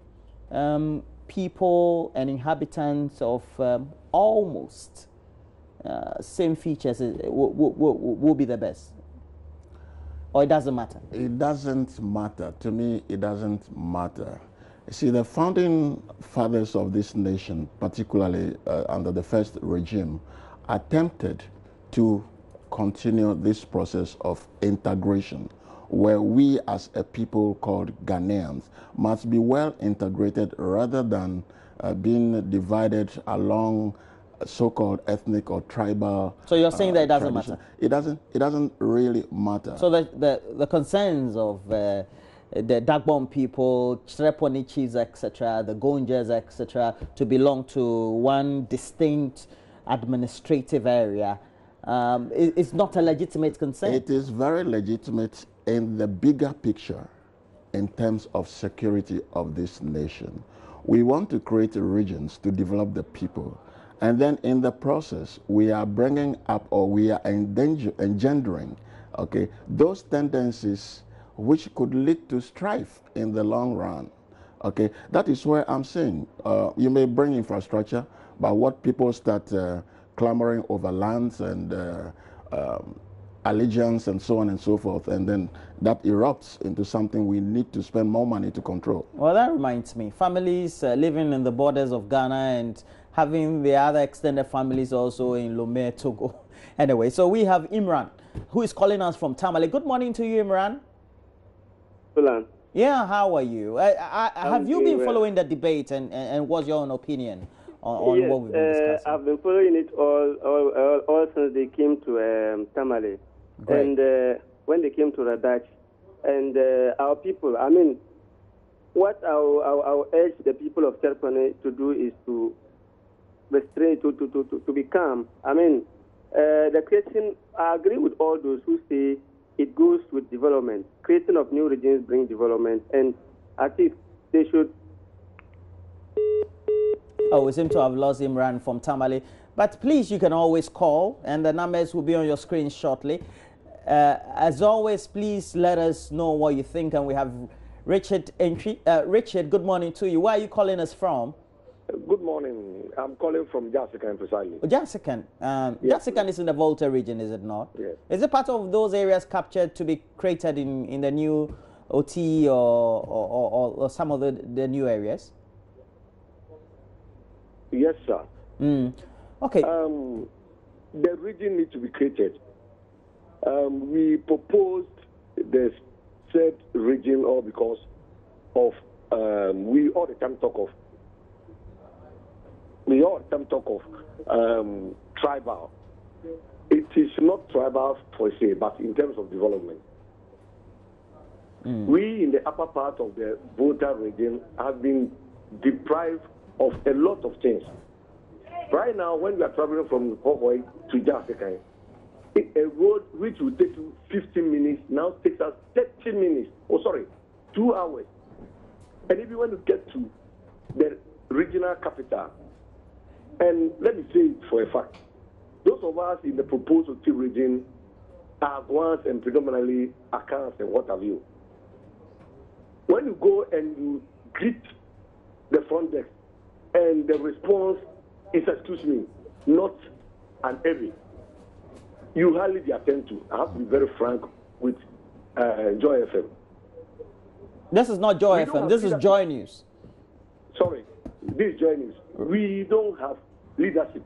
people and inhabitants of almost same features will be the best. Or it doesn't matter? It doesn't matter. To me, it doesn't matter. See, the founding fathers of this nation, particularly under the first regime, attempted to continue this process of integration, where we as a people called Ghanaians must be well integrated rather than being divided along so-called ethnic or tribal. So you're saying that it doesn't tradition. matter? It doesn't really matter. So the concerns of the Dagbon people, Chereponi Chiefs, etc., the Gonjas, etc., to belong to one distinct administrative area is not a legitimate concern? It is very legitimate in the bigger picture in terms of security of this nation. We want to create regions to develop the people. And then in the process, we are bringing up or we are engendering, those tendencies which could lead to strife in the long run. That is where I'm saying you may bring infrastructure, but what people start clamoring over lands and allegiance and so on and so forth, and then that erupts into something we need to spend more money to control. Well, that reminds me, families living in the borders of Ghana and having the other extended families also in Lomé, Togo. Anyway, so we have Imran, who is calling us from Tamale. Good morning to you, Imran. Hello. Yeah, how are you? Have you been following the debate, and what's your own opinion on yes, what we've been discussing? I've been following it all since they came to Tamale. Great. And when they came to Radach, and our people, I mean, what I'll urge the people of Chereponi to do is to restrained, to be calm. I mean, the creation, I agree with all those who say it goes with development. Creation of new regions brings development, and I think they should. Oh, we seem to have lost Imran from Tamale. But please, you can always call, and the numbers will be on your screen shortly. As always, please let us know what you think. And we have Richard entry. Richard, good morning to you. Where are you calling us from? Good morning. I'm calling from Jasikan precisely. Oh, Jasikan. Yes, Jasikan is in the Volta region, is it not? Yes. Is it part of those areas captured to be created in the new OT or some of the new areas? Yes, sir. Okay. The region needs to be created. We proposed the said region all because of we all the time talk of tribal. It is not tribal per se, but in terms of development. We in the upper part of the Volta region have been deprived of a lot of things. Right now, when we are traveling from Hohoi to Jasikan, a road which will take you 15 minutes now takes us 30 minutes. 2 hours. And if you want to get to the regional capital, and let me say it for a fact, those of us in the proposed OT region are ones and predominantly accounts and what have you. When you go and you greet the front desk, and the response is, excuse me, not an heavy, you hardly be attended to. I have to be very frank with Joy FM. This is not Joy FM, this is JoyNews. Sorry, this is JoyNews. We don't have leadership.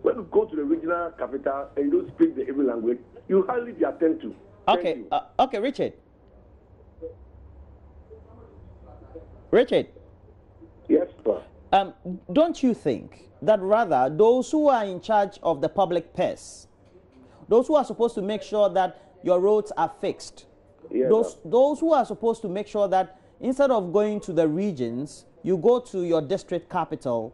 When you go to the regional capital and you don't speak the Hebrew language, you hardly be attended to. Okay, okay, Richard. Richard. Yes, sir. Don't you think that rather those who are in charge of the public purse, those who are supposed to make sure that your roads are fixed, yes, those who are supposed to make sure that instead of going to the regions, you go to your district capital,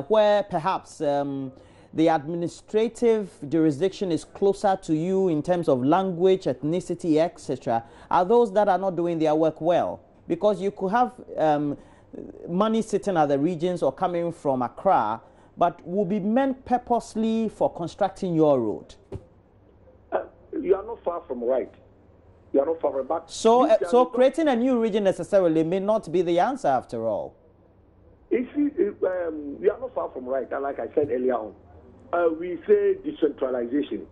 where perhaps the administrative jurisdiction is closer to you in terms of language, ethnicity, etc., are those that are not doing their work well? Because you could have money sitting at the regions or coming from Accra, but will be meant purposely for constructing your road. You are not far from right. You are not far from back. So creating a new region necessarily may not be the answer after all. You are not far from right. And like I said earlier on, we say decentralization.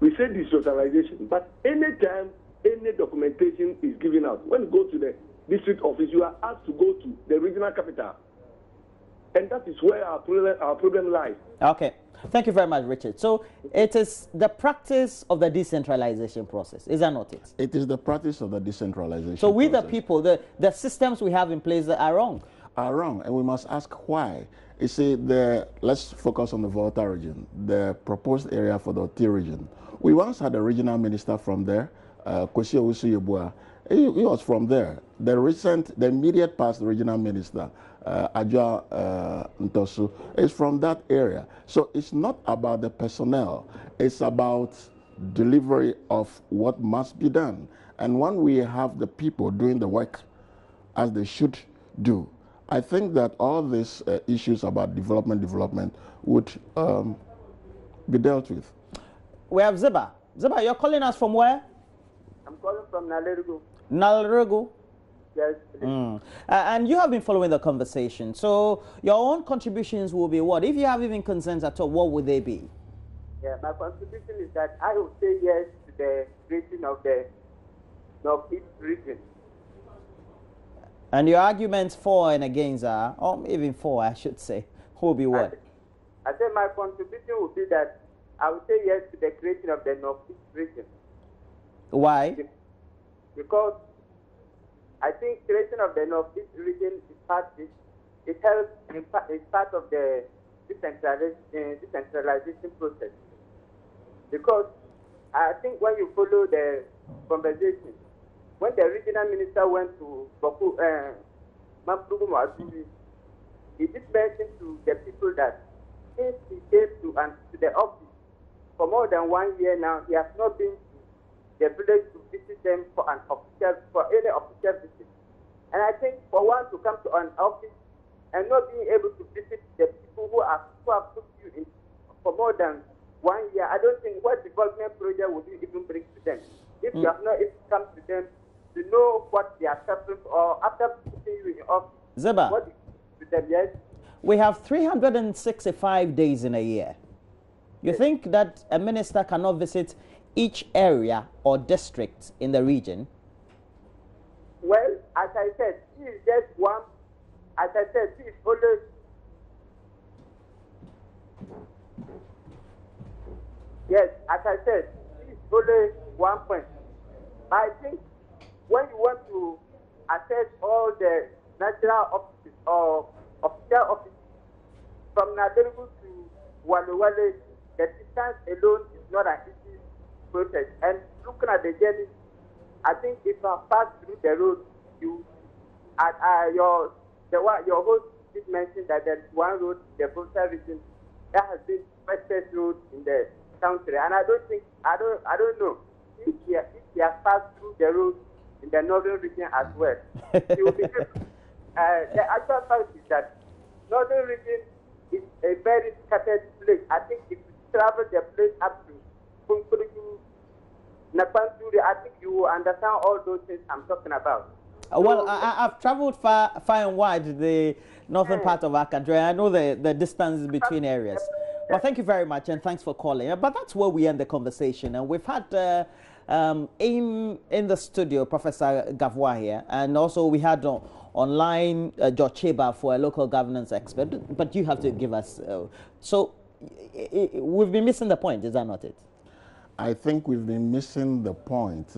We say decentralization, but anytime any documentation is given out, when you go to the district office, you are asked to go to the regional capital. And that is where our problem lies. Okay. Thank you very much, Richard. So it is the practice of the decentralization process, is that not it? It is the practice of the decentralization So we process. the people, the systems we have in place that are wrong. Are wrong, and we must ask why. You see, let's focus on the Volta region, the proposed area for the OT region. We once had a regional minister from there, Kwesi Owusu-Yeboah. He was from there. The immediate past regional minister, Adjoa Ntosu, is from that area. So it's not about the personnel, it's about delivery of what must be done. And when we have the people doing the work as they should do, I think that all these issues about development would be dealt with. We have Ziba. Ziba, you're calling us from where? I'm calling from Nalerigu. Nalerigu? Yes. And you have been following the conversation. So your own contributions will be what? If you have even concerns at all, what would they be? Yeah, my contribution is that I will say yes to the creation of the North East region. And your arguments for and against are, or even for, I should say, will be what? I said my contribution would be that I would say yes to the creation of the North East region. Why? Because I think creation of the North East region is part of the decentralization process. Because I think when you follow the conversation, when the regional minister went to Mampugu Mazuli, he did mention to the people that since he came to the office for more than 1 year now, he has not been to the village to visit them for any official visit. And I think for one to come to an office and not being able to visit the people who have put you in for more than 1 year, I don't think what development project would you even bring to them if you have not even come to them to know what they are suffering or after putting you in office. Zeba, what to them, yes? We have 365 days in a year. You think that a minister cannot visit each area or district in the region? Well, as I said, he is just one. As I said, he is always. Yes, as I said, he is only 1 point. But I think when you want to assess all the national offices or official offices from Naderugu to Walewale, the distance alone is not an easy process. And looking at the journey, I think if you pass through the road, your host did mention that there is one road, the Volta region, that has been the fastest road in the country. And I don't know if he has passed through the road in the northern region as well. He will be the actual fact is that northern region is a very scattered place. I think if you travel the place up to Punkuriku, Napanturi, I think you will understand all those things I'm talking about. Well, I've traveled far and wide the northern part of our country. I know the distance between areas. Well, thank you very much, and thanks for calling. But that's where we end the conversation. And we've had in the studio, Professor Gavua here, and also we had online George Cheba for a local governance expert. But you have to give us. So we've been missing the point, is that not it? I think we've been missing the point.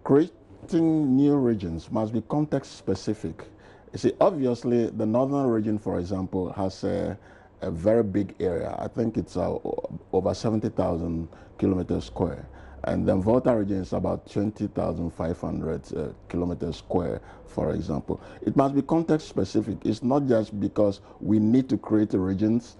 Creating new regions must be context specific. You see, obviously, the northern region, for example, has a very big area. I think it's over 70,000 kilometers square. And the Volta region is about 20,500 kilometers square, for example. It must be context specific. It's not just because we need to create regions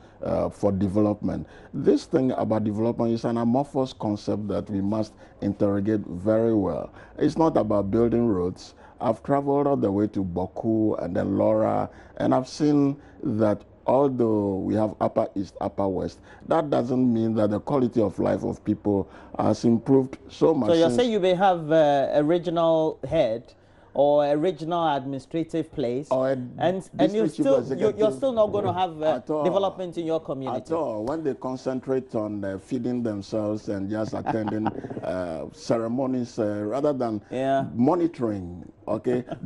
for development. This thing about development is an amorphous concept that we must interrogate very well. It's not about building roads. I've traveled all the way to Boku and then Laura, and I've seen that although we have Upper East, Upper West, that doesn't mean that the quality of life of people has improved so much. So you're saying you may have a regional head or a regional administrative place, and you're still not going to have development in your community? At all. When they concentrate on feeding themselves and just attending ceremonies rather than monitoring,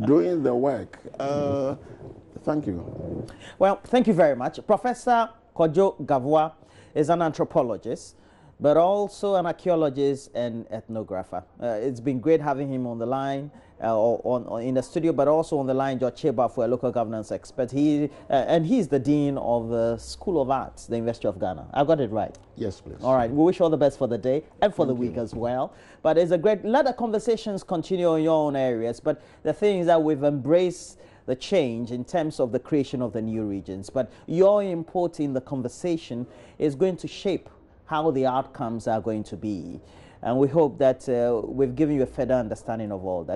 doing the work. Thank you. Well, thank you very much. Professor Kojo Gavua is an anthropologist, but also an archaeologist and ethnographer. It's been great having him on the line, in the studio, but also on the line, George Cheba, for a local governance expert. And he's the Dean of the School of Arts, the University of Ghana. I got it right? Yes, please. All right. We wish you all the best for the day and for the week as well. But it's a great, let the conversations continue in your own areas. But the thing is that we've embraced the change in terms of the creation of the new regions. But your input in the conversation is going to shape how the outcomes are going to be. And we hope that we've given you a further understanding of all that.